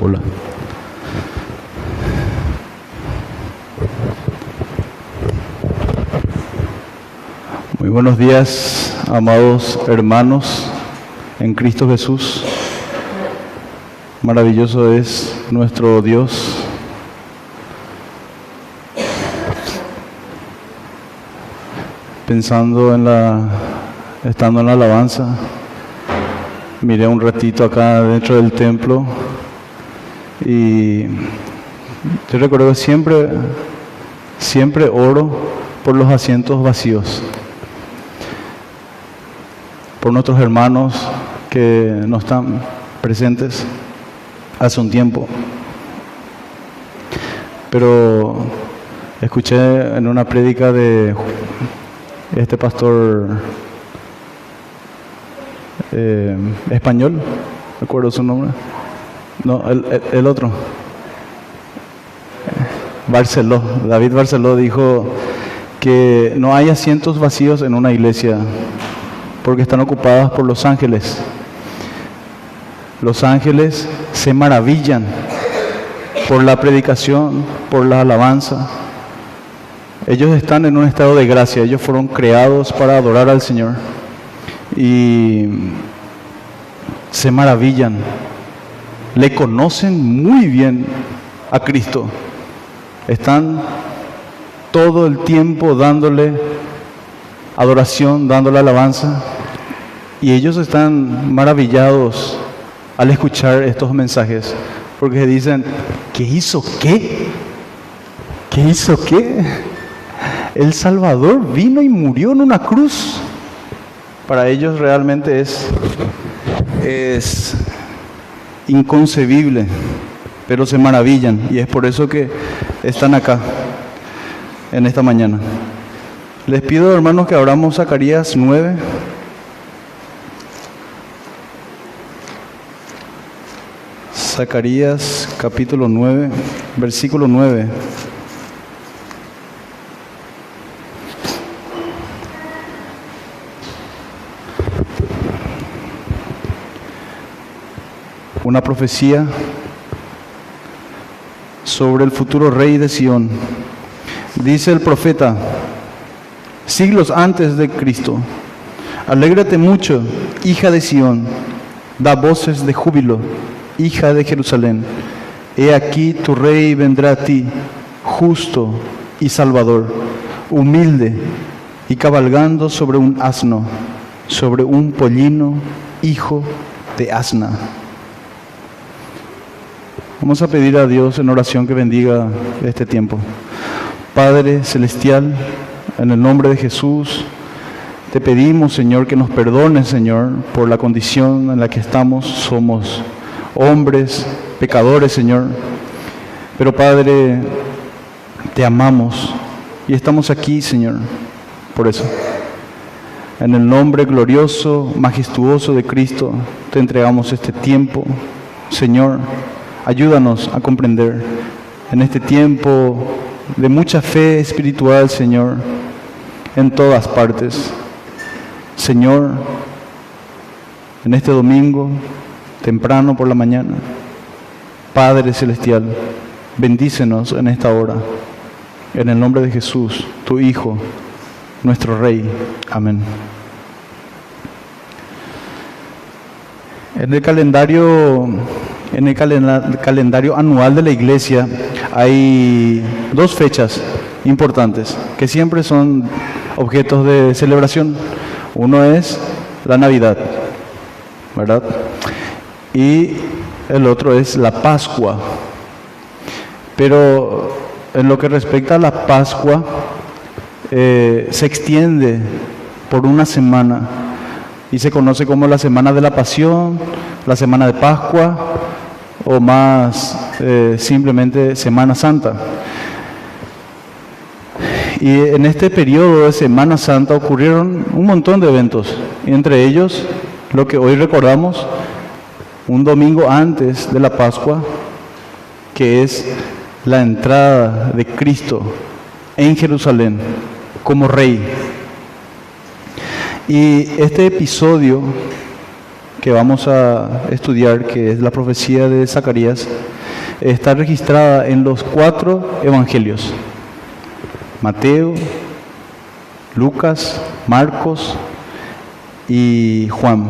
Hola. Muy buenos días, amados hermanos en Cristo Jesús. Maravilloso es nuestro Dios. Pensando estando en la alabanza, miré un ratito acá dentro del templo y yo recuerdo que siempre oro por los asientos vacíos, por nuestros hermanos que no están presentes hace un tiempo. Pero escuché en una prédica de este pastor español, recuerdo su nombre, no, el otro, Barceló, David Barceló dijo que no hay asientos vacíos en una iglesia porque están ocupadas por los ángeles. Los ángeles se maravillan por la predicación, por la alabanza. Ellos están en un estado de gracia, ellos fueron creados para adorar al Señor y se maravillan, le conocen muy bien a Cristo, están todo el tiempo dándole adoración, dándole alabanza, y ellos están maravillados al escuchar estos mensajes, porque dicen: ¿qué hizo qué? ¿Qué hizo qué? El Salvador vino y murió en una cruz. Para ellos realmente es inconcebible, pero se maravillan, y es por eso que están acá en esta mañana. Les pido, hermanos, que abramos Zacarías 9. Zacarías capítulo 9, versículo 9. Una profecía sobre el futuro rey de Sión. Dice el profeta, siglos antes de Cristo: alégrate mucho, hija de Sión, da voces de júbilo, hija de Jerusalén. He aquí tu rey vendrá a ti, justo y salvador, humilde y cabalgando sobre un asno, sobre un pollino, hijo de asna. Vamos a pedir a Dios en oración que bendiga este tiempo. Padre Celestial, en el nombre de Jesús, te pedimos, Señor, que nos perdones, Señor, por la condición en la que estamos. Somos hombres, pecadores, Señor. Pero, Padre, te amamos y estamos aquí, Señor, por eso. En el nombre glorioso, majestuoso de Cristo, te entregamos este tiempo, Señor. Ayúdanos a comprender en este tiempo de mucha fe espiritual, Señor, en todas partes. Señor, en este domingo, temprano por la mañana, Padre Celestial, bendícenos en esta hora. En el nombre de Jesús, tu Hijo, nuestro Rey. Amén. En el calendario anual de la iglesia hay dos fechas importantes que siempre son objetos de celebración. Uno es la Navidad, ¿verdad? Y el otro es la Pascua. Pero en lo que respecta a la Pascua, se extiende por una semana y se conoce como la Semana de la Pasión, la Semana de Pascua, o más simplemente Semana Santa. Y en este periodo de Semana Santa ocurrieron un montón de eventos, y entre ellos lo que hoy recordamos, un domingo antes de la Pascua, que es la entrada de Cristo en Jerusalén como Rey. Y este episodio que vamos a estudiar, que es la profecía de Zacarías, está registrada en los 4 evangelios: Mateo, Lucas, Marcos y Juan.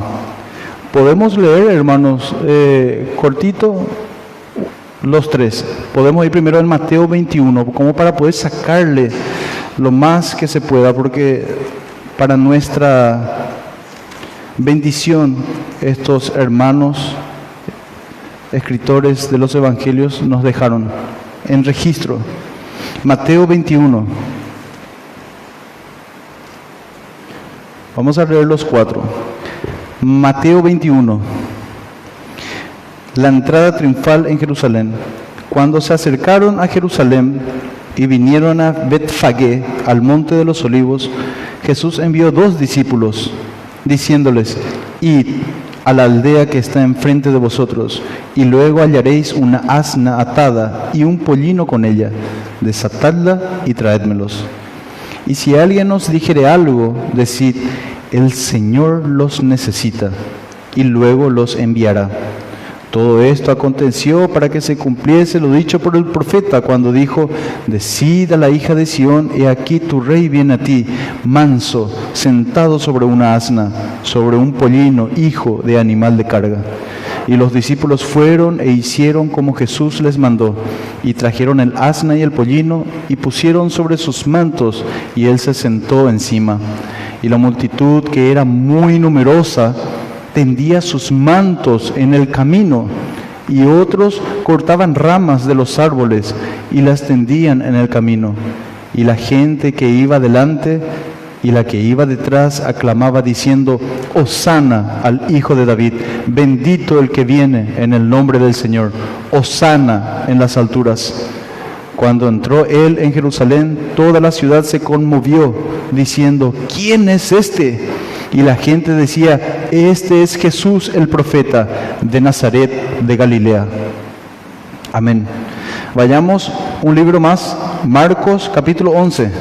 Podemos leer, hermanos, cortito, los 3. Podemos ir primero en Mateo 21, como para poder sacarle lo más que se pueda, porque para nuestra bendición estos hermanos escritores de los evangelios nos dejaron en registro. Mateo 21. Vamos a leer los 4. Mateo 21. La entrada triunfal en Jerusalén. Cuando se acercaron a Jerusalén y vinieron a Betfagé, al monte de los olivos, Jesús envió 2 discípulos, diciéndoles: id a la aldea que está enfrente de vosotros, y luego hallaréis una asna atada y un pollino con ella. Desatadla y traédmelos. Y si alguien os dijere algo, decid: el Señor los necesita, y luego los enviará. Todo esto aconteció para que se cumpliese lo dicho por el profeta, cuando dijo: decid a la hija de Sión, he aquí tu rey viene a ti, manso, sentado sobre una asna, sobre un pollino, hijo de animal de carga. Y los discípulos fueron e hicieron como Jesús les mandó, y trajeron el asna y el pollino, y pusieron sobre sus mantos, y él se sentó encima. Y la multitud, que era muy numerosa, tendía sus mantos en el camino, y otros cortaban ramas de los árboles y las tendían en el camino. Y la gente que iba delante y la que iba detrás aclamaba diciendo: Hosana al Hijo de David, bendito el que viene en el nombre del Señor, Hosana en las alturas. Cuando entró él en Jerusalén, toda la ciudad se conmovió, diciendo: ¿quién es este? Y la gente decía: este es Jesús el profeta de Nazaret de Galilea. Amén. Vayamos un libro más, Marcos capítulo 11.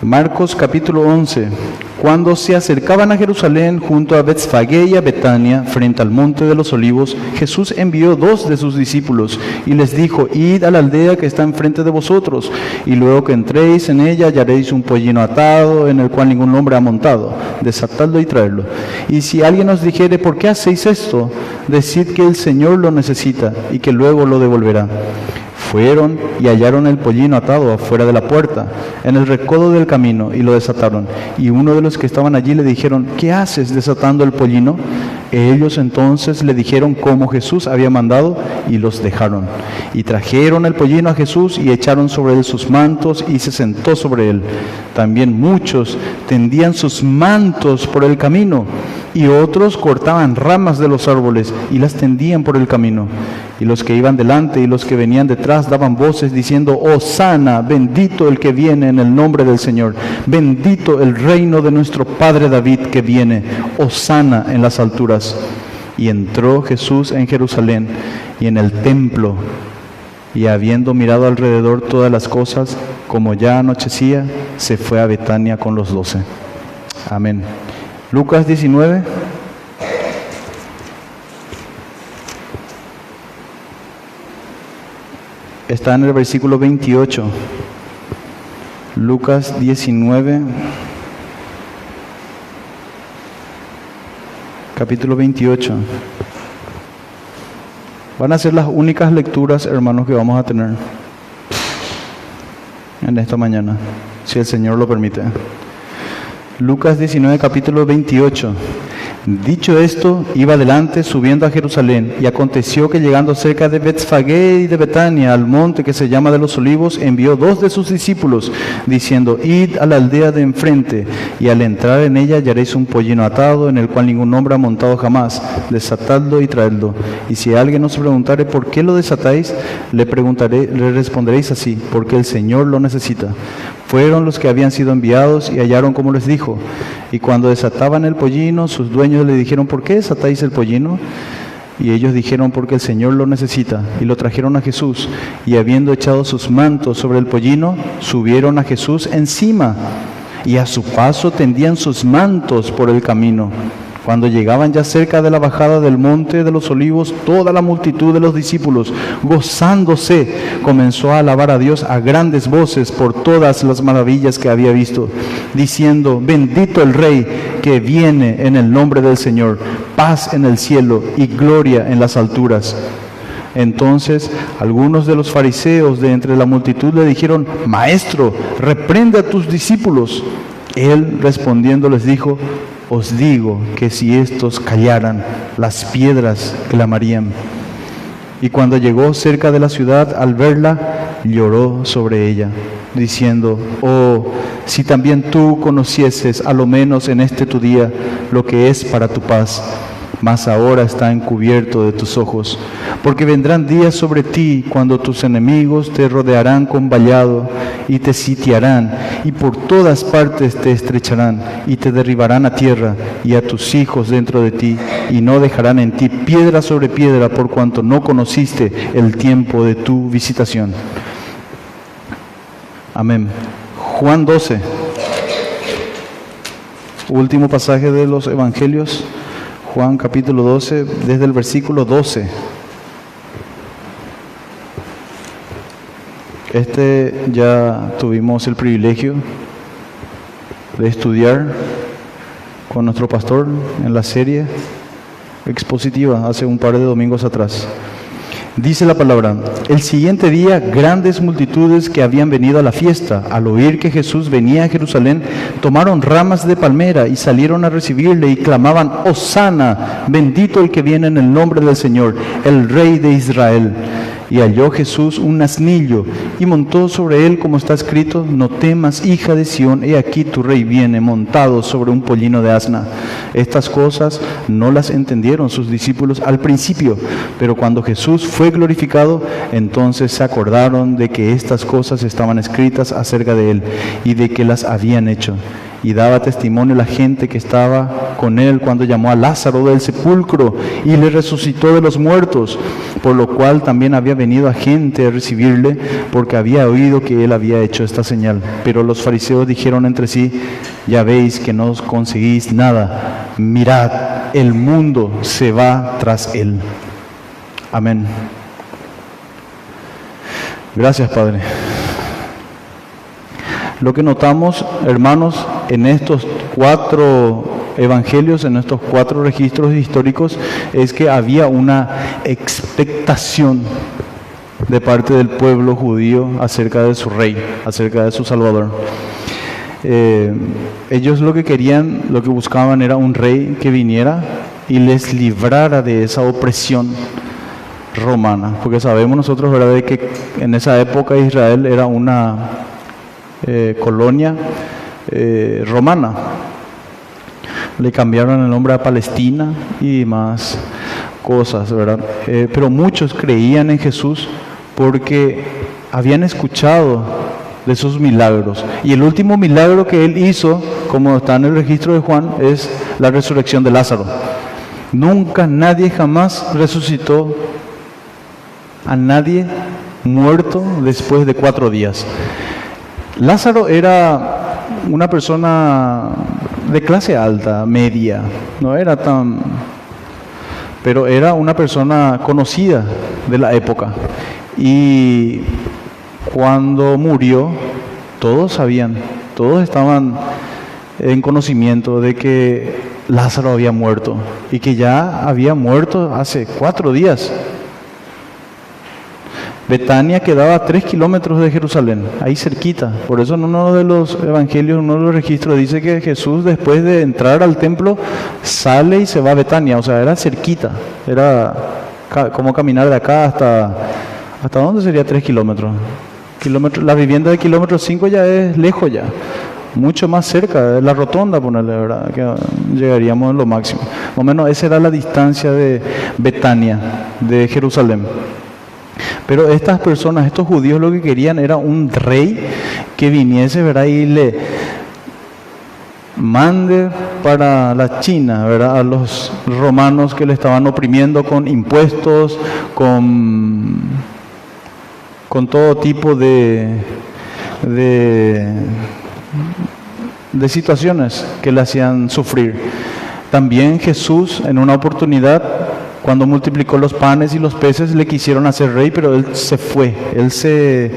Marcos capítulo 11. Cuando se acercaban a Jerusalén, junto a Betfagé y a Betania, frente al monte de los olivos, Jesús envió 2 de sus discípulos y les dijo: id a la aldea que está enfrente de vosotros, y luego que entréis en ella hallaréis un pollino atado, en el cual ningún hombre ha montado. Desatadlo y traedlo. Y si alguien os dijere: ¿por qué hacéis esto?, decid que el Señor lo necesita, y que luego lo devolverá. Fueron y hallaron el pollino atado afuera de la puerta, en el recodo del camino, y lo desataron. Y uno de los que estaban allí le dijeron: ¿qué haces desatando el pollino? Ellos entonces le dijeron cómo Jesús había mandado, y los dejaron. Y trajeron el pollino a Jesús, y echaron sobre él sus mantos, y se sentó sobre él. También muchos tendían sus mantos por el camino, y otros cortaban ramas de los árboles, y las tendían por el camino. Y los que iban delante y los que venían detrás daban voces diciendo: Hosana, bendito el que viene en el nombre del Señor, bendito el reino de nuestro padre David que viene, Hosana en las alturas. Y entró Jesús en Jerusalén y en el templo, y habiendo mirado alrededor todas las cosas, como ya anochecía, se fue a Betania con los 12. Amén. Lucas 19. Está en el versículo 28. Lucas 19, capítulo 28. Van a ser las únicas lecturas, hermanos, que vamos a tener en esta mañana, si el Señor lo permite. Lucas 19, capítulo 28. Dicho esto, iba adelante subiendo a Jerusalén, y aconteció que llegando cerca de Betfagé y de Betania, al monte que se llama de los Olivos, envió 2 de sus discípulos, diciendo: id a la aldea de enfrente, y al entrar en ella hallaréis un pollino atado, en el cual ningún hombre ha montado jamás. Desatadlo y traedlo. Y si alguien os preguntare: ¿por qué lo desatáis?, le responderéis así: porque el Señor lo necesita. Fueron los que habían sido enviados y hallaron como les dijo. Y cuando desataban el pollino, sus dueños le dijeron: ¿por qué desatáis el pollino? Y ellos dijeron: porque el Señor lo necesita. Y lo trajeron a Jesús. Y habiendo echado sus mantos sobre el pollino, subieron a Jesús encima. Y a su paso tendían sus mantos por el camino. Cuando llegaban ya cerca de la bajada del monte de los olivos, toda la multitud de los discípulos, gozándose, comenzó a alabar a Dios a grandes voces por todas las maravillas que había visto, diciendo: bendito el Rey que viene en el nombre del Señor, paz en el cielo y gloria en las alturas. Entonces algunos de los fariseos de entre la multitud le dijeron: Maestro, reprende a tus discípulos. Él respondiendo les dijo: os digo que si estos callaran, las piedras clamarían. Y cuando llegó cerca de la ciudad, al verla, lloró sobre ella, diciendo: oh, si también tú conocieses, a lo menos en este tu día, lo que es para tu paz, mas ahora está encubierto de tus ojos. Porque vendrán días sobre ti cuando tus enemigos te rodearán con vallado y te sitiarán, y por todas partes te estrecharán y te derribarán a tierra y a tus hijos dentro de ti, y no dejarán en ti piedra sobre piedra, por cuanto no conociste el tiempo de tu visitación. Amén. Juan 12, último pasaje de los evangelios. Juan capítulo 12, desde el versículo 12. Ya tuvimos el privilegio de estudiar con nuestro pastor en la serie expositiva hace un par de domingos atrás. Dice la palabra: el siguiente día, grandes multitudes que habían venido a la fiesta, al oír que Jesús venía a Jerusalén, tomaron ramas de palmera y salieron a recibirle y clamaban: Hosana, bendito el que viene en el nombre del Señor, el Rey de Israel. Y halló Jesús un asnillo y montó sobre él, como está escrito: no temas, hija de Sión, he aquí tu rey viene montado sobre un pollino de asna. Estas cosas no las entendieron sus discípulos al principio, pero cuando Jesús fue glorificado, entonces se acordaron de que estas cosas estaban escritas acerca de él y de que las habían hecho. Y daba testimonio la gente que estaba con él cuando llamó a Lázaro del sepulcro y le resucitó de los muertos, por lo cual también había venido a gente a recibirle, porque había oído que él había hecho esta señal. Pero los fariseos dijeron entre sí: ya veis que no conseguís nada, mirad, el mundo se va tras él. Amén. Gracias, Padre. Lo que notamos, hermanos, en estos 4 evangelios, en estos 4 registros históricos, es que había una expectación de parte del pueblo judío acerca de su rey, acerca de su Salvador. Ellos lo que querían, lo que buscaban era un rey que viniera y les librara de esa opresión romana, porque sabemos nosotros, ¿verdad?, de que en esa época Israel era una colonia romana. Le cambiaron el nombre a Palestina y más cosas, ¿verdad? Pero muchos creían en Jesús porque habían escuchado de sus milagros. Y el último milagro que él hizo, como está en el registro de Juan, es la resurrección de Lázaro. Nunca, nadie jamás resucitó a nadie muerto después de 4 días. Lázaro era una persona de clase alta, media, no era tan, pero era una persona conocida de la época. Y cuando murió, todos sabían, todos estaban en conocimiento de que Lázaro había muerto y que ya había muerto hace 4 días. Betania quedaba a 3 kilómetros de Jerusalén, ahí cerquita. Por eso en uno de los evangelios, en uno de los registros, dice que Jesús, después de entrar al templo, sale y se va a Betania. O sea, era cerquita. Era como caminar de acá ¿hasta dónde sería 3 kilómetros? La vivienda de kilómetro 5 ya es lejos ya. Mucho más cerca, de la rotonda, ponerle, ¿verdad?, que llegaríamos en lo máximo. Más o menos esa era la distancia de Betania, de Jerusalén. Pero estas personas, estos judíos, lo que querían era un rey que viniese, ¿verdad? Y le mande para la China, ¿verdad? A los romanos que le estaban oprimiendo con impuestos, con todo tipo de situaciones que le hacían sufrir. También Jesús, en una oportunidad, cuando multiplicó los panes y los peces, le quisieron hacer rey, pero él se fue, él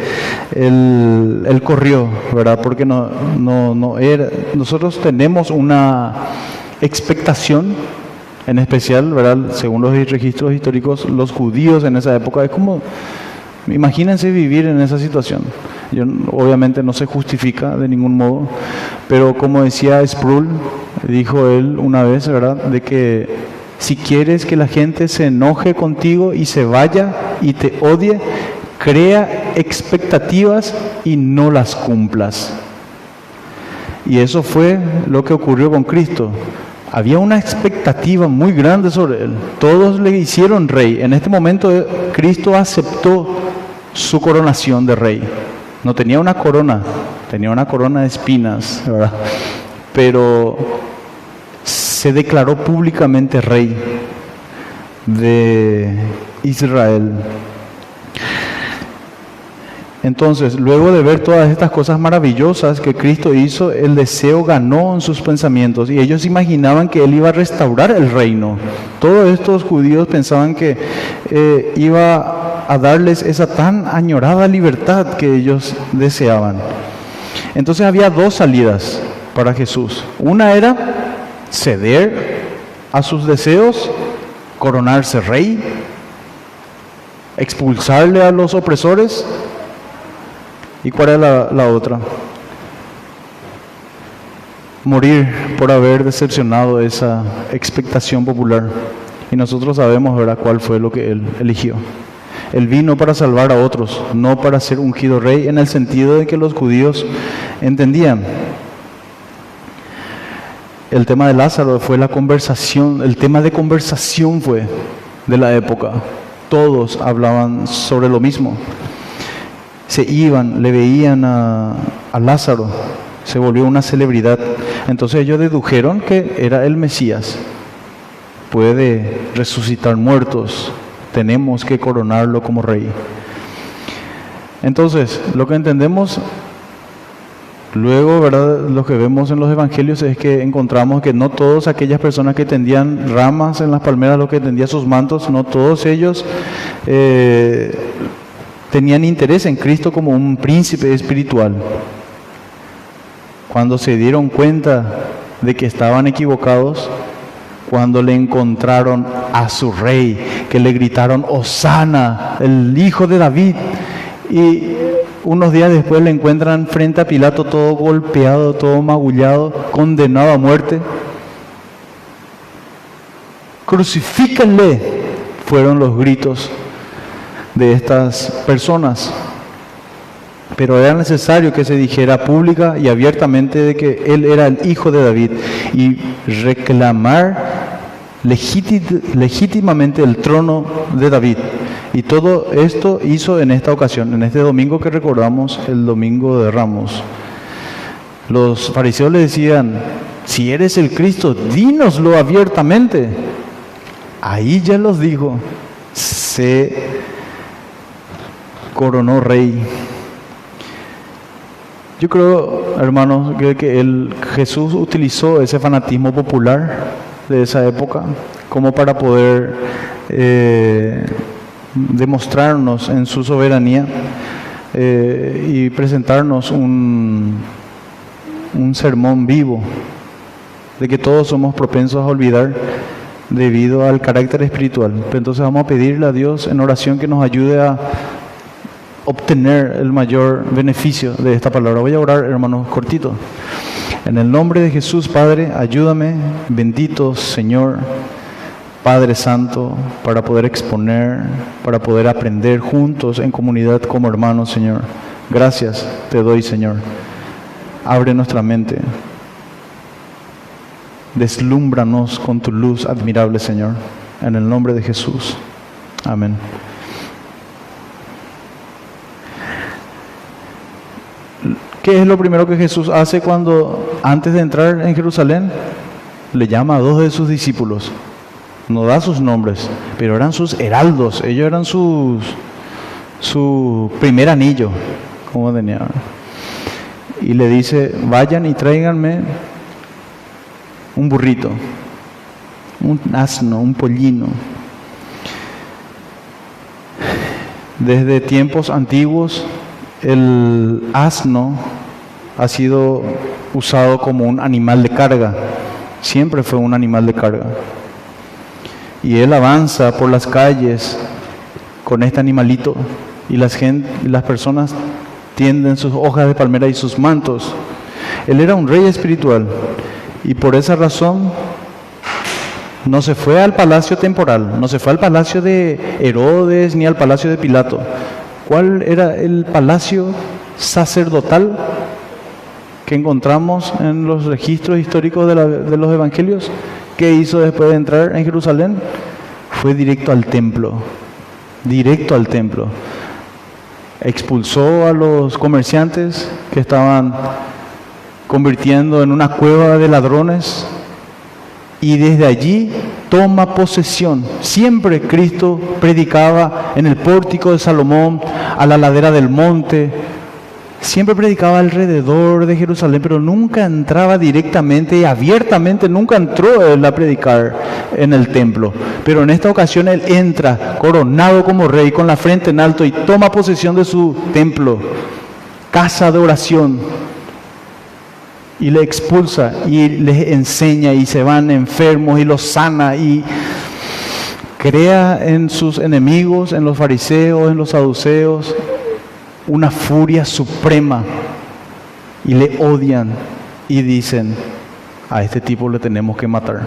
corrió, ¿verdad? Porque no era. Nosotros tenemos una expectación, en especial, ¿verdad? Según los registros históricos, los judíos en esa época, es como, imagínense vivir en esa situación. Obviamente no se justifica de ningún modo, pero como decía Sproul, dijo él una vez, ¿verdad? De que si quieres que la gente se enoje contigo y se vaya y te odie, crea expectativas y no las cumplas. Y eso fue lo que ocurrió con Cristo. Había una expectativa muy grande sobre él. Todos le hicieron rey. En este momento Cristo aceptó su coronación de rey. No tenía una corona, tenía una corona de espinas, ¿verdad? Pero se declaró públicamente rey de Israel. Entonces, luego de ver todas estas cosas maravillosas que Cristo hizo, el deseo ganó en sus pensamientos y ellos imaginaban que Él iba a restaurar el reino. Todos estos judíos pensaban que iba a darles esa tan añorada libertad que ellos deseaban. Entonces había dos salidas para Jesús. Una era ceder a sus deseos, coronarse rey, expulsarle a los opresores. ¿Y cuál era la otra? Morir por haber decepcionado esa expectación popular. Y nosotros sabemos, ¿verdad?, cuál fue lo que Él eligió. Él vino para salvar a otros, no para ser ungido rey, en el sentido de que los judíos entendían. El tema de Lázaro fue la conversación, el tema de conversación fue de la época. Todos hablaban sobre lo mismo. Se iban, le veían a Lázaro, se volvió una celebridad. Entonces ellos dedujeron que era el Mesías. Puede resucitar muertos, tenemos que coronarlo como rey. Entonces, lo que entendemos luego, ¿verdad?, lo que vemos en los evangelios es que encontramos que no todas aquellas personas que tendían ramas en las palmeras, los que tendían sus mantos, no todos ellos tenían interés en Cristo como un príncipe espiritual. Cuando se dieron cuenta de que estaban equivocados, cuando le encontraron a su rey, que le gritaron Hosana, el hijo de David, y unos días después le encuentran frente a Pilato todo golpeado, todo magullado, condenado a muerte. Crucifíquenle, fueron los gritos de estas personas. Pero era necesario que se dijera pública y abiertamente de que él era el hijo de David y reclamar legítimamente el trono de David. Y todo esto hizo en esta ocasión, en este domingo que recordamos, el domingo de Ramos. Los fariseos le decían, si eres el Cristo, dínoslo abiertamente. Ahí ya los dijo, se coronó rey. Yo creo, hermanos, que Jesús utilizó ese fanatismo popular de esa época como para poder demostrarnos en su soberanía y presentarnos un sermón vivo de que todos somos propensos a olvidar debido al carácter espiritual. Entonces vamos a pedirle a Dios en oración que nos ayude a obtener el mayor beneficio de esta palabra. Voy a orar, hermanos, cortito. En el nombre de Jesús, Padre, ayúdame, bendito Señor, Padre Santo, para poder exponer, para poder aprender juntos en comunidad como hermanos, Señor. Gracias te doy, Señor. Abre nuestra mente. Deslúmbranos con tu luz admirable, Señor. En el nombre de Jesús. Amén. ¿Qué es lo primero que Jesús hace antes de entrar en Jerusalén? Le llama a 2 de sus discípulos. No da sus nombres, pero eran sus heraldos. Ellos eran su primer anillo, como tenía. Y le dice, vayan y tráiganme un burrito, un asno, un pollino. Desde tiempos antiguos, el asno ha sido usado como un animal de carga. Siempre fue un animal de carga. Y él avanza por las calles con este animalito y las personas tienden sus hojas de palmera y sus mantos. Él era un rey espiritual y por esa razón no se fue al palacio temporal, no se fue al palacio de Herodes ni al palacio de Pilato. ¿Cuál era el palacio sacerdotal que encontramos en los registros históricos de los evangelios? ¿Qué hizo después de entrar en Jerusalén? Fue directo al templo, directo al templo. Expulsó a los comerciantes que estaban convirtiendo en una cueva de ladrones y desde allí toma posesión. Siempre Cristo predicaba en el pórtico de Salomón, a la ladera del monte. Siempre predicaba alrededor de Jerusalén, pero nunca entraba directamente y abiertamente, nunca entró él a predicar en el templo. Pero en esta ocasión él entra coronado como rey, con la frente en alto, y toma posesión de su templo, casa de oración, y le expulsa y les enseña, y se van enfermos y los sana, y crea en sus enemigos, en los fariseos, en los saduceos, una furia suprema, y le odian y dicen, a este tipo le tenemos que matar,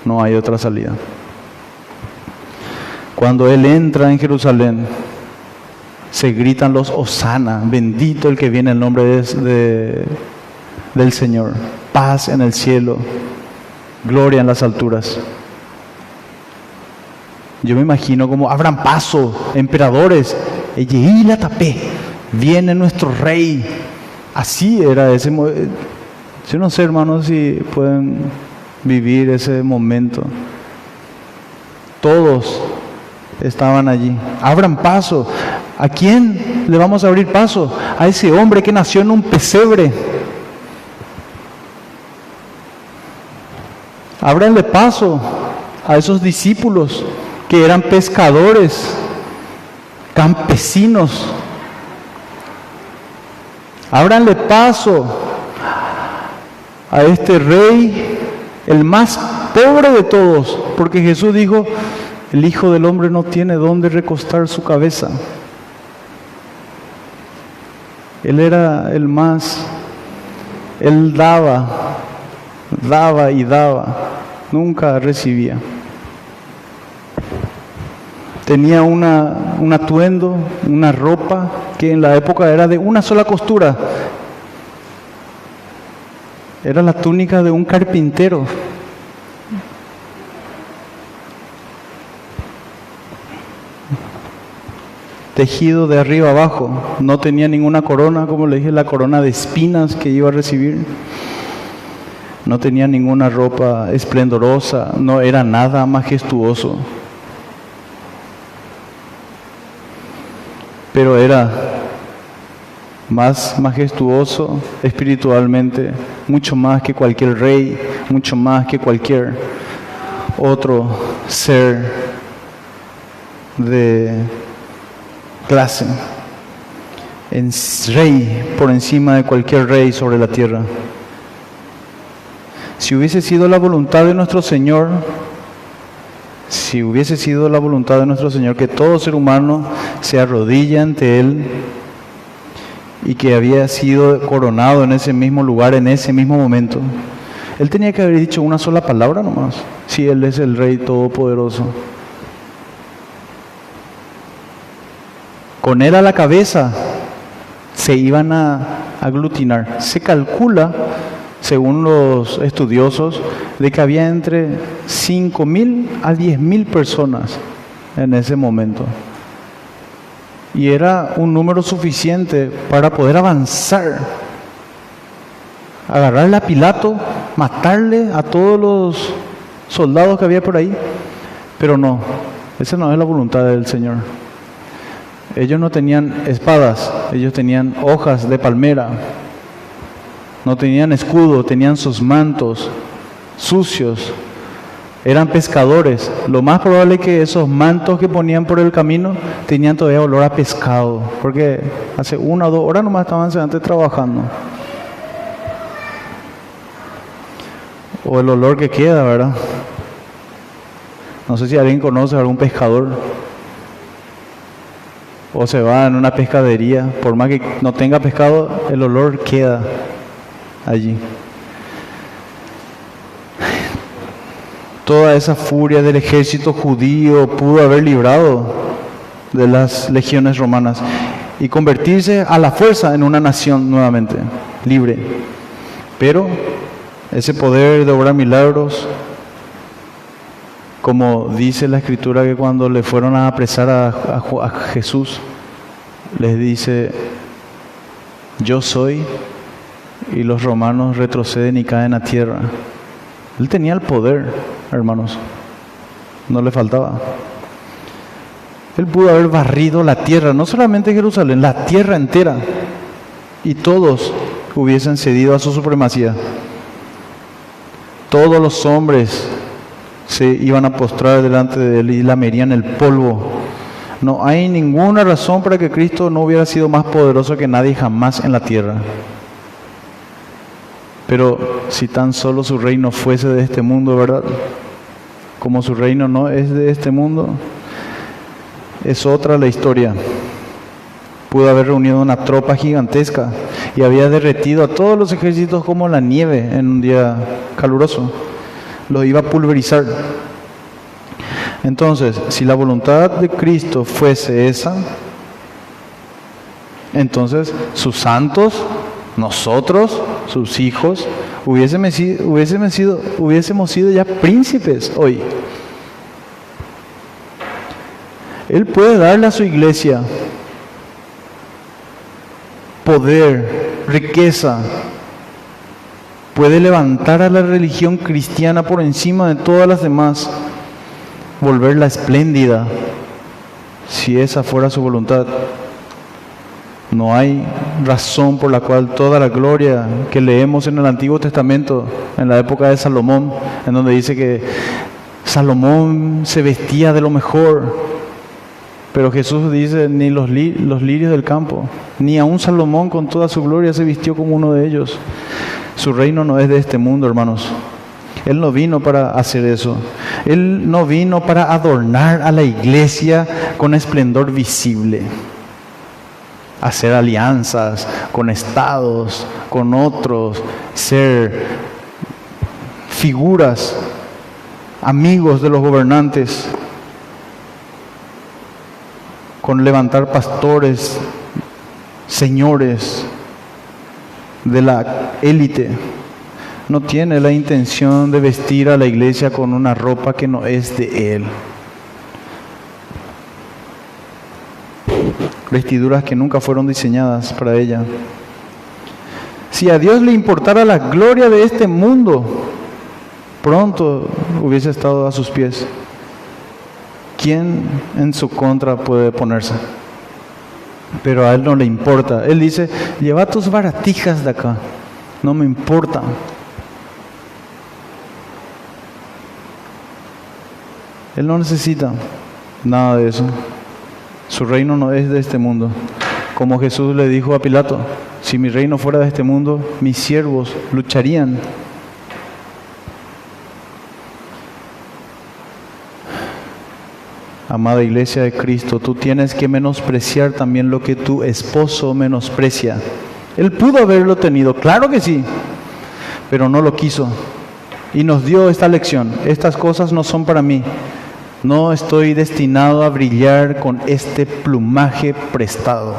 no hay otra salida. Cuando él entra en Jerusalén, se gritan los hosana, bendito el que viene en nombre del Señor, paz en el cielo, gloria en las alturas. Yo me imagino como abran paso, emperadores, y la tapé, viene nuestro rey. Así era ese momento. Yo no sé, hermanos, si pueden vivir ese momento. Todos estaban allí. Abran paso. ¿A quién le vamos a abrir paso? A ese hombre que nació en un pesebre. Ábranle paso a esos discípulos que eran pescadores, campesinos. Ábranle paso a este rey, el más pobre de todos, porque Jesús dijo, el Hijo del Hombre no tiene dónde recostar su cabeza. Él era el más, él daba y daba, nunca recibía. Tenía un atuendo, una ropa que en la época era de una sola costura. Era la túnica de un carpintero. Tejido de arriba abajo. No tenía ninguna corona, como le dije, la corona de espinas que iba a recibir. No tenía ninguna ropa esplendorosa, no era nada majestuoso. Pero era más majestuoso espiritualmente, mucho más que cualquier rey, mucho más que cualquier otro ser de clase. Es rey por encima de cualquier rey sobre la tierra. Si hubiese sido la voluntad de nuestro Señor, que todo ser humano se arrodille ante Él, y que había sido coronado en ese mismo lugar, en ese mismo momento, Él tenía que haber dicho una sola palabra nomás, si Él es el Rey Todopoderoso. Con Él a la cabeza se iban a aglutinar. Se calcula, según los estudiosos, de que había entre 5.000 a 10.000 personas en ese momento. Y era un número suficiente para poder avanzar agarrarle a Pilato, matarle a todos los soldados que había por ahí. Pero no, esa no es la voluntad del Señor. Ellos no tenían espadas, ellos tenían hojas de palmera. No tenían escudo, tenían sus mantos sucios. Eran pescadores. Lo más probable es que esos mantos que ponían por el camino tenían todavía olor a pescado, porque hace 1 o 2 horas nomás estaban antes trabajando. O el olor que queda, ¿verdad? No sé si alguien conoce a algún pescador. O se va en una pescadería, por más que no tenga pescado, el olor queda allí. Toda esa furia del ejército judío pudo haber librado de las legiones romanas y convertirse a la fuerza en una nación nuevamente, libre. Pero ese poder de obrar milagros, como dice la Escritura, que cuando le fueron a apresar a Jesús, les dice: yo soy, y los romanos retroceden y caen a tierra. Él tenía el poder, hermanos, no le faltaba. Él pudo haber barrido la tierra, no solamente Jerusalén, la tierra entera, y todos hubiesen cedido a su supremacía. Todos los hombres se iban a postrar delante de él y lamerían el polvo. No hay ninguna razón para que Cristo no hubiera sido más poderoso que nadie jamás en la tierra. Pero si tan solo su reino fuese de este mundo, ¿verdad? Como su reino no es de este mundo, es otra la historia. Pudo haber reunido una tropa gigantesca y había derretido a todos los ejércitos como la nieve en un día caluroso. Los iba a pulverizar. Entonces, si la voluntad de Cristo fuese esa, entonces sus santos, nosotros, sus hijos, hubiésemos sido ya príncipes hoy. Él puede darle a su iglesia poder, riqueza, puede levantar a la religión cristiana por encima de todas las demás, volverla espléndida, si esa fuera su voluntad. No hay razón por la cual toda la gloria que leemos en el Antiguo Testamento, en la época de Salomón, en donde dice que Salomón se vestía de lo mejor, pero Jesús dice: ni los lirios del campo, ni aun Salomón con toda su gloria se vistió como uno de ellos. Su reino no es de este mundo, hermanos. Él no vino para hacer eso. Él no vino para adornar a la iglesia con esplendor visible, hacer alianzas con estados, con otros, ser figuras, amigos de los gobernantes, con levantar pastores, señores de la élite. No tiene la intención de vestir a la iglesia con una ropa que no es de Él. Vestiduras que nunca fueron diseñadas para ella. Si a Dios le importara la gloria de este mundo, pronto hubiese estado a sus pies. ¿Quién en su contra puede ponerse? Pero a Él no le importa. Él dice: lleva tus baratijas de acá, no me importa. Él no necesita nada de eso. Su reino no es de este mundo. Como Jesús le dijo a Pilato: si mi reino fuera de este mundo, mis siervos lucharían. Amada iglesia de Cristo, tú tienes que menospreciar también lo que tu esposo menosprecia. Él pudo haberlo tenido, claro que sí, pero no lo quiso. Y nos dio esta lección: estas cosas no son para mí. No estoy destinado a brillar con este plumaje prestado.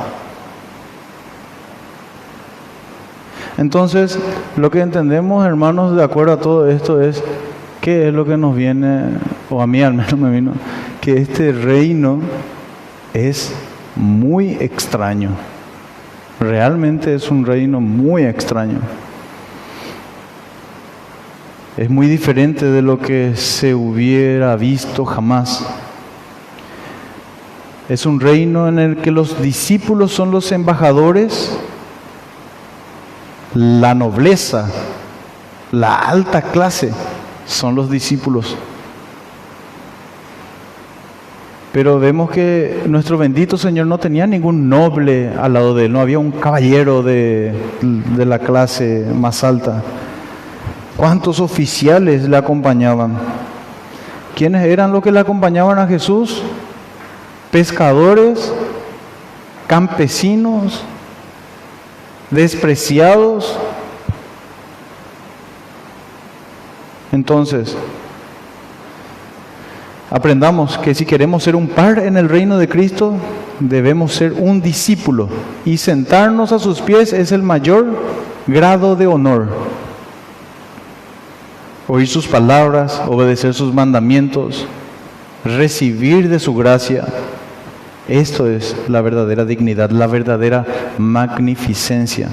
Entonces, lo que entendemos, hermanos, de acuerdo a todo esto es: ¿qué es lo que nos viene, o a mí al menos me vino? Que este reino es muy extraño. Realmente es un reino muy extraño. Es muy diferente de lo que se hubiera visto jamás. Es un reino en el que los discípulos son los embajadores, la nobleza, la alta clase son los discípulos. Pero vemos que nuestro bendito Señor no tenía ningún noble al lado de Él, no había un caballero de la clase más alta. ¿Cuántos oficiales le acompañaban? ¿Quiénes eran los que le acompañaban a Jesús? Pescadores, campesinos, despreciados. Entonces, aprendamos que si queremos ser un par en el reino de Cristo, debemos ser un discípulo, y sentarnos a sus pies es el mayor grado de honor. Oír sus palabras, obedecer sus mandamientos, recibir de su gracia. Esto es la verdadera dignidad, la verdadera magnificencia.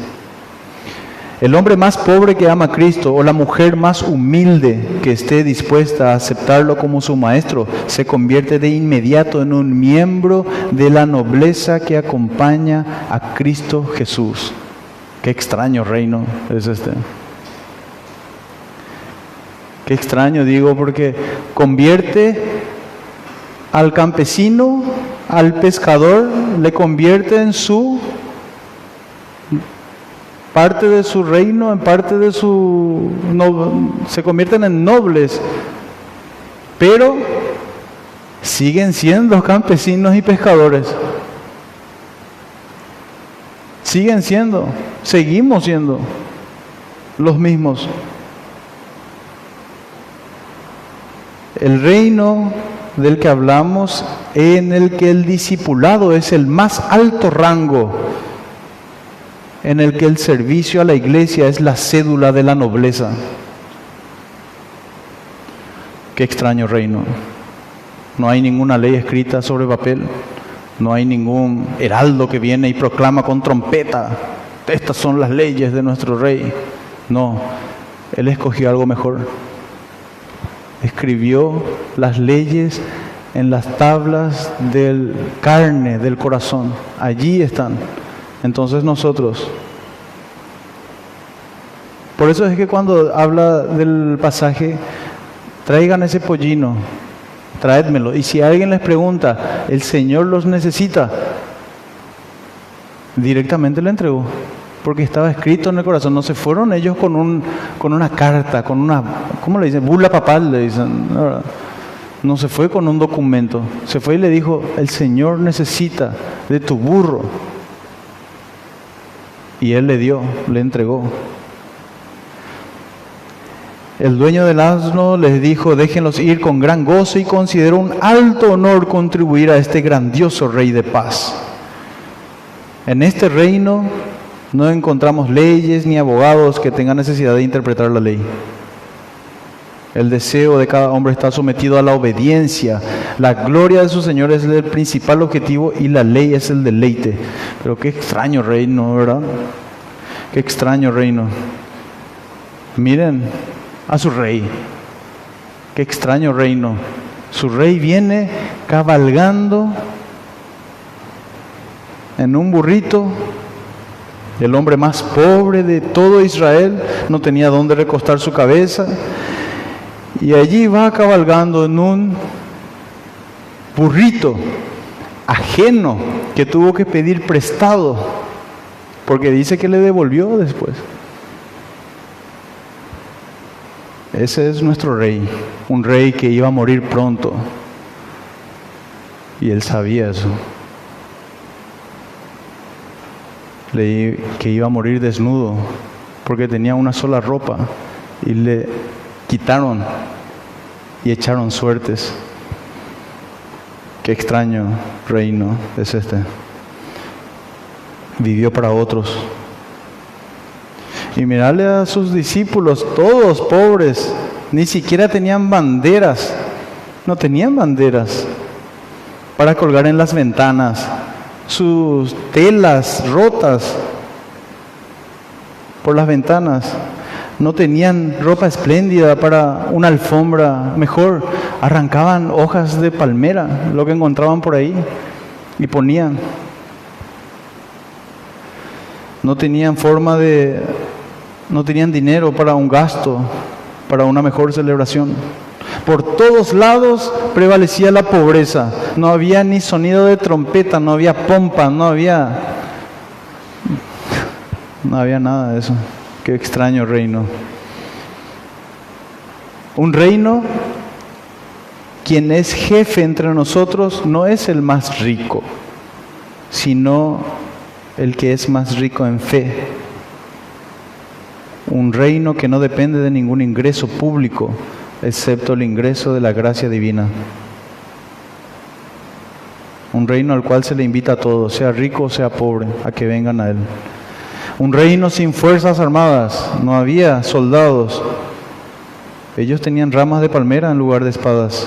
El hombre más pobre que ama a Cristo, o la mujer más humilde que esté dispuesta a aceptarlo como su maestro, se convierte de inmediato en un miembro de la nobleza que acompaña a Cristo Jesús. Qué extraño reino es este. Qué extraño, digo, porque convierte al campesino, al pescador, le convierte en su parte de su reino, en parte de su... se convierten en nobles, pero siguen siendo campesinos y pescadores. Seguimos siendo los mismos. El reino del que hablamos, en el que el discipulado es el más alto rango, en el que el servicio a la iglesia es la cédula de la nobleza. Qué extraño reino. No hay ninguna ley escrita sobre papel, no hay ningún heraldo que viene y proclama con trompeta: estas son las leyes de nuestro rey. No, Él escogió algo mejor. Escribió las leyes en las tablas del carne, del corazón. Allí están. Entonces nosotros, por eso es que cuando habla del pasaje, traigan ese pollino, traédmelo. Y si alguien les pregunta, ¿el Señor los necesita?, directamente le entregó, porque estaba escrito en el corazón. No se fueron ellos con una carta, con una, ¿cómo le dicen? Bula papal, le dicen. No se fue con un documento, se fue y le dijo: el Señor necesita de tu burro. Y Él le dio, le entregó. El dueño del asno les dijo: déjenlos ir con gran gozo, y considero un alto honor contribuir a este grandioso Rey de paz. En este reino no encontramos leyes ni abogados que tengan necesidad de interpretar la ley. El deseo de cada hombre está sometido a la obediencia. La gloria de su Señor es el principal objetivo, y la ley es el deleite. Pero qué extraño reino, ¿verdad? Qué extraño reino. Miren a su rey. Qué extraño reino. Su rey viene cabalgando en un burrito. El hombre más pobre de todo Israel no tenía dónde recostar su cabeza, y allí va cabalgando en un burrito ajeno que tuvo que pedir prestado, porque dice que le devolvió después. Ese es nuestro rey, un rey que iba a morir pronto, y él sabía eso. Que iba a morir desnudo, porque tenía una sola ropa, y le quitaron y echaron suertes. Qué extraño reino es este. Vivió para otros. Y mirarle a sus discípulos, todos pobres, ni siquiera tenían banderas, no tenían banderas para colgar en las ventanas, sus telas rotas por las ventanas. no tenían ropa espléndida para una alfombra mejor, arrancaban hojas de palmera, lo que encontraban por ahí, y ponían. No tenían no tenían dinero para un gasto, para una mejor celebración. Por todos lados prevalecía la pobreza. No había ni sonido de trompeta, no había pompa, no había nada de eso. Qué extraño reino. Un reino, quien es jefe entre nosotros no es el más rico, sino el que es más rico en fe. Un reino que no depende de ningún ingreso público, excepto el ingreso de la gracia divina. Un reino al cual se le invita a todos, sea rico o sea pobre, a que vengan a él. Un reino sin fuerzas armadas, no había soldados. Ellos tenían ramas de palmera en lugar de espadas.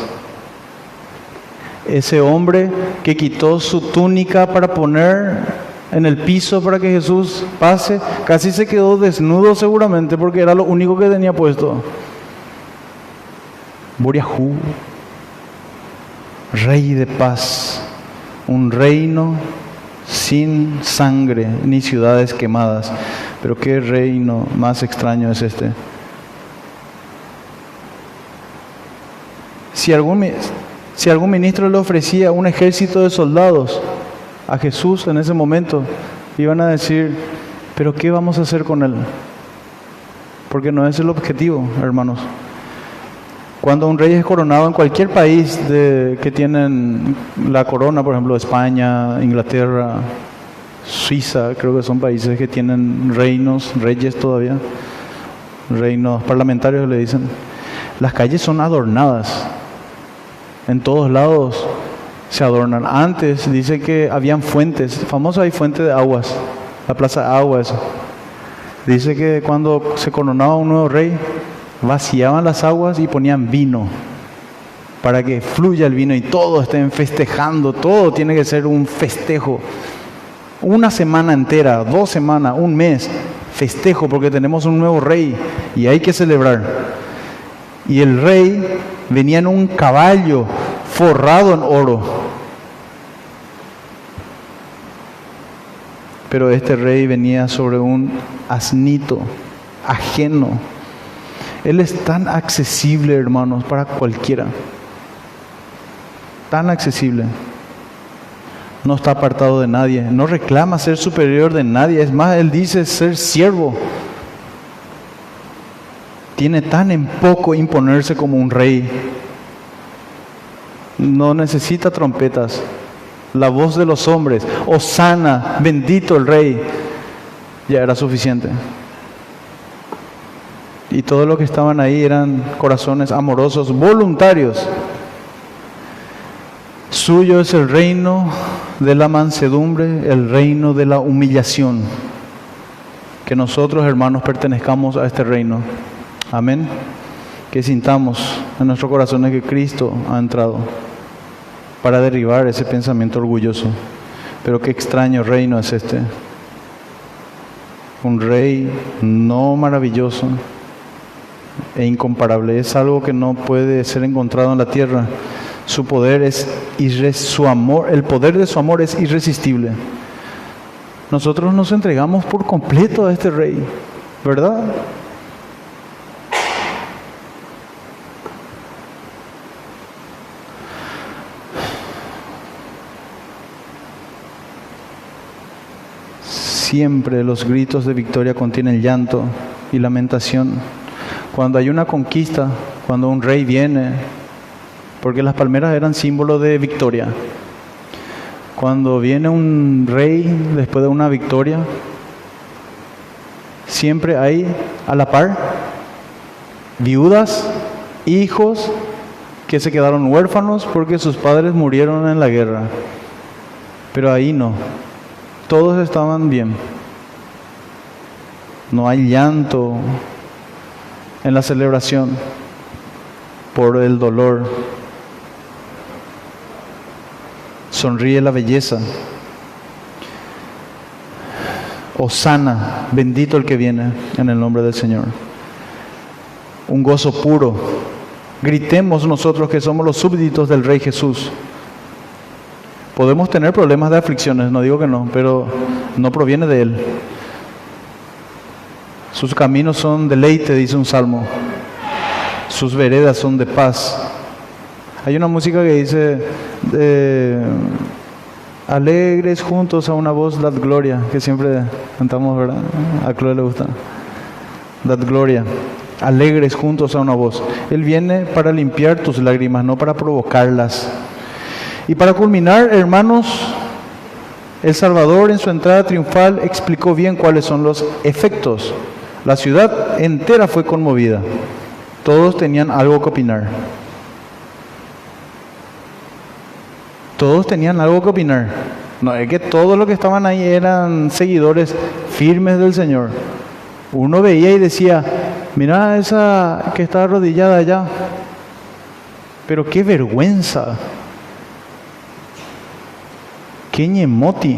Ese hombre que quitó su túnica para poner en el piso para que Jesús pase, casi se quedó desnudo seguramente porque era lo único que tenía puesto. Boriahu, rey de paz, un reino sin sangre ni ciudades quemadas. Pero qué reino más extraño es este. Si algún ministro le ofrecía un ejército de soldados a Jesús en ese momento, iban a decir, pero ¿qué vamos a hacer con él? Porque no es el objetivo, hermanos. Cuando un rey es coronado en cualquier país que tienen la corona, por ejemplo España, Inglaterra, Suiza, creo que son países que tienen reyes todavía, reinos parlamentarios le dicen, las calles son adornadas, en todos lados se adornan. Antes dice que habían fuentes, famoso hay fuente de aguas, la plaza de aguas. Dice que cuando se coronaba un nuevo rey, vaciaban las aguas y ponían vino para que fluya el vino y todos estén festejando. Todo tiene que ser un festejo. Una semana entera, 2 semanas, un mes, festejo porque tenemos un nuevo rey y hay que celebrar. Y el rey venía en un caballo forrado en oro. Pero este rey venía sobre un asnito ajeno. Él es tan accesible, hermanos, para cualquiera. Tan accesible. No está apartado de nadie. No reclama ser superior de nadie. Es más, él dice ser siervo. Tiene tan en poco imponerse como un rey. No necesita trompetas. La voz de los hombres, Hosana, bendito el rey, ya era suficiente. Y todos los que estaban ahí eran corazones amorosos, voluntarios. Suyo es el reino de la mansedumbre, el reino de la humillación. Que nosotros, hermanos, pertenezcamos a este reino. Amén. Que sintamos en nuestros corazones que Cristo ha entrado para derribar ese pensamiento orgulloso. Pero qué extraño reino es este. Un rey no maravilloso e incomparable. Es algo que no puede ser encontrado en la tierra. Su poder su amor, el poder de su amor es irresistible. Nosotros nos entregamos por completo a este rey, ¿verdad? Siempre los gritos de victoria contienen llanto y lamentación. Cuando hay una conquista, cuando un rey viene, porque las palmeras eran símbolo de victoria. Cuando viene un rey después de una victoria, siempre hay a la par viudas, hijos que se quedaron huérfanos porque sus padres murieron en la guerra. Pero ahí no. Todos estaban bien. No hay llanto en la celebración por el dolor. Sonríe la belleza. Hosana, bendito el que viene en el nombre del Señor. un gozo puro. Gritemos nosotros que somos los súbditos del Rey Jesús. Podemos tener problemas de aflicciones, no digo que no, pero no proviene de Él. Sus caminos son deleite, dice un salmo. Sus veredas son de paz. Hay una música que dice, alegres juntos a una voz, dad gloria, que siempre cantamos, ¿verdad? A Chloe le gusta. Dad gloria. Alegres juntos a una voz. Él viene para limpiar tus lágrimas, no para provocarlas. Y para culminar, hermanos, el Salvador en su entrada triunfal explicó bien cuáles son los efectos. La ciudad entera fue conmovida. Todos tenían algo que opinar. Todos tenían algo que opinar. No es que todos los que estaban ahí eran seguidores firmes del Señor. Uno veía y decía, mira esa que está arrodillada allá. Pero qué vergüenza. Qué ñemoti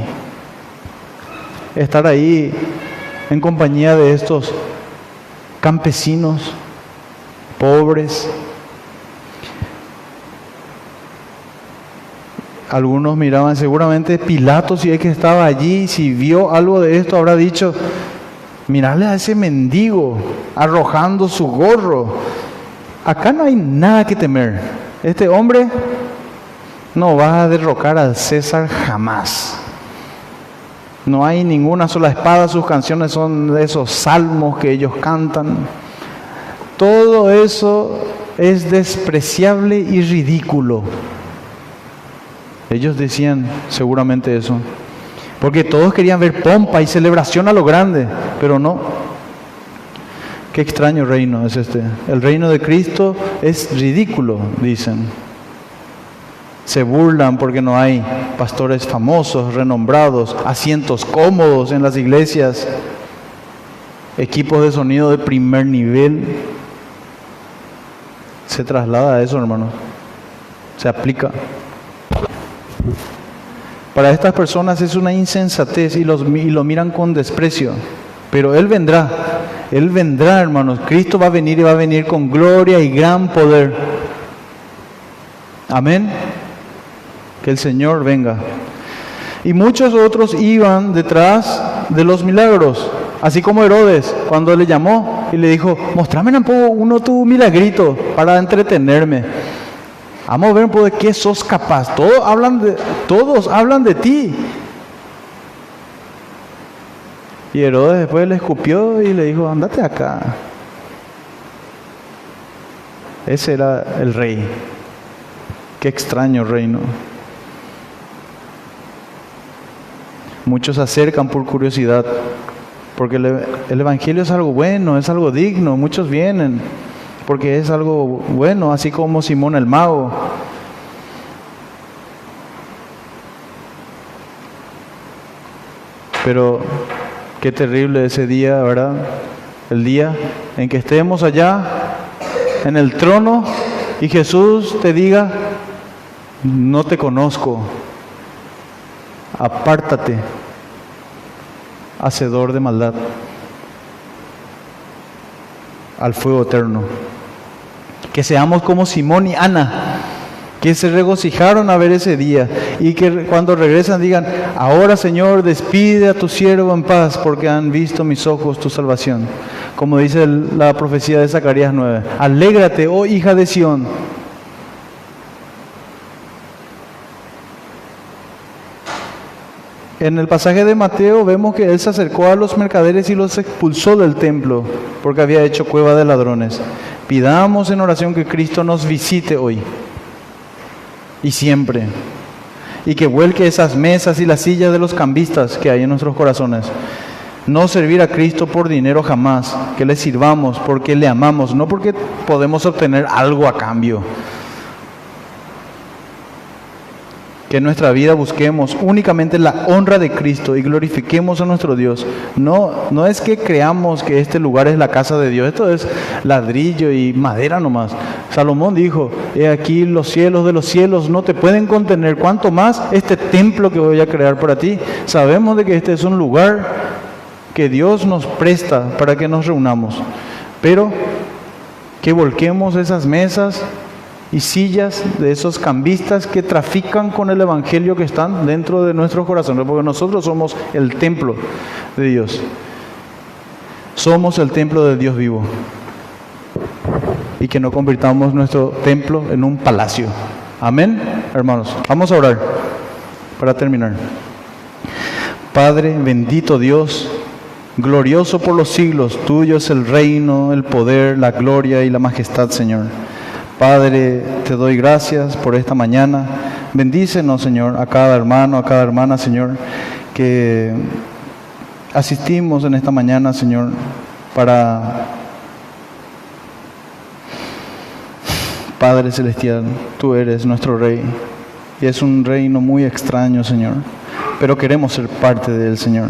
estar ahí en compañía de estos campesinos pobres. Algunos miraban, seguramente Pilato, si es que estaba allí, si vio algo de esto, habrá dicho, mirale a ese mendigo arrojando su gorro. Acá no hay nada que temer. Este hombre no va a derrocar al César jamás. No hay ninguna sola espada, sus canciones son de esos salmos que ellos cantan. Todo eso es despreciable y ridículo. Ellos decían seguramente eso, porque todos querían ver pompa y celebración a lo grande, pero no. Qué extraño reino es este. El reino de Cristo es ridículo, dicen. Se burlan porque no hay pastores famosos, renombrados, asientos cómodos en las iglesias, equipos de sonido de primer nivel. Se traslada a eso, hermanos. Se aplica. Para estas personas es una insensatez y lo miran con desprecio. Pero Él vendrá, hermanos. Cristo va a venir y va a venir con gloria y gran poder. Amén. Que el Señor venga. Y muchos otros iban detrás de los milagros. Así como Herodes, cuando le llamó y le dijo, mostrame un poco uno tu milagrito para entretenerme. Vamos a ver un poco de qué sos capaz. Todos hablan de ti. Y Herodes después le escupió y le dijo, andate acá. Ese era el rey. Qué extraño reino. Muchos se acercan por curiosidad, porque el Evangelio es algo bueno, es algo digno. Muchos vienen porque es algo bueno, así como Simón el mago. Pero qué terrible ese día, ¿verdad? El día en que estemos allá en el trono y Jesús te diga, no te conozco, apártate, hacedor de maldad, al fuego eterno. Que seamos como Simón y Ana, que se regocijaron a ver ese día y que cuando regresan digan, ahora Señor, despide a tu siervo en paz, porque han visto mis ojos tu salvación. Como dice la profecía de Zacarías 9, alégrate, oh hija de Sión. En el pasaje de Mateo vemos que él se acercó a los mercaderes y los expulsó del templo porque había hecho cueva de ladrones. Pidamos en oración que Cristo nos visite hoy y siempre, y que vuelque esas mesas y las sillas de los cambistas que hay en nuestros corazones. No servir a Cristo por dinero jamás, que le sirvamos porque le amamos, no porque podemos obtener algo a cambio. Que en nuestra vida busquemos únicamente la honra de Cristo y glorifiquemos a nuestro Dios. No es que creamos que este lugar es la casa de Dios, esto es ladrillo y madera nomás. Salomón dijo, he aquí los cielos de los cielos no te pueden contener, cuanto más este templo que voy a crear para ti. Sabemos de que este es un lugar que Dios nos presta para que nos reunamos, pero que volquemos esas mesas y sillas de esos cambistas que trafican con el Evangelio que están dentro de nuestros corazones, porque nosotros somos el templo de Dios. Somos el templo del Dios vivo. Y que no convirtamos nuestro templo en un palacio. Amén, hermanos. Vamos a orar para terminar. Padre, bendito Dios, glorioso por los siglos, tuyo es el reino, el poder, la gloria y la majestad, Señor. Padre, te doy gracias por esta mañana. Bendícenos, Señor, a cada hermano, a cada hermana, Señor, que asistimos en esta mañana, Señor, para... Padre Celestial, tú eres nuestro Rey, y es un reino muy extraño, Señor, pero queremos ser parte de él, Señor.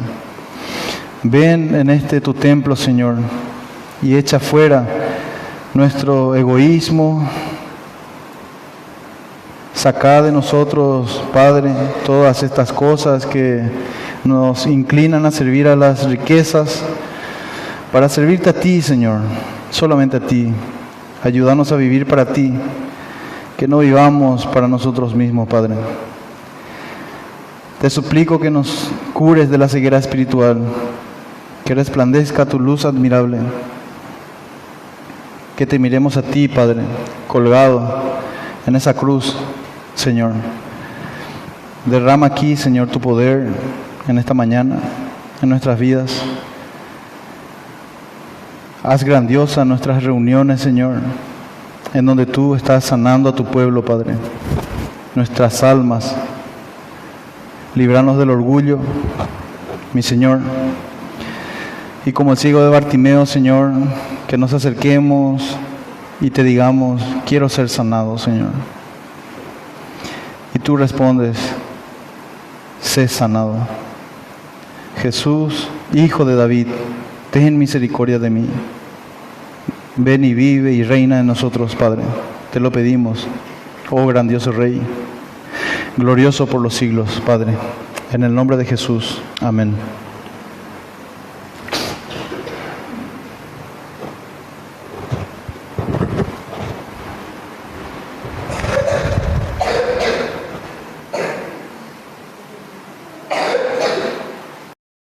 Ven en este tu templo, Señor, y echa fuera nuestro egoísmo. Saca de nosotros, Padre, todas estas cosas que nos inclinan a servir a las riquezas, para servirte a ti, Señor, solamente a ti. Ayúdanos a vivir para ti, que no vivamos para nosotros mismos, Padre. Te suplico que nos cures de la ceguera espiritual, que resplandezca tu luz admirable, que te miremos a ti, Padre, colgado en esa cruz, Señor. Derrama aquí, Señor, tu poder en esta mañana, en nuestras vidas. Haz grandiosa nuestras reuniones, Señor, en donde tú estás sanando a tu pueblo, Padre, nuestras almas. Líbranos del orgullo, mi Señor. Y como el ciego de Bartimeo, Señor, que nos acerquemos y te digamos, quiero ser sanado, Señor. Y tú respondes, sé sanado. Jesús, Hijo de David, ten misericordia de mí. Ven y vive y reina en nosotros, Padre. Te lo pedimos, oh grandioso Rey, glorioso por los siglos, Padre. En el nombre de Jesús. Amén.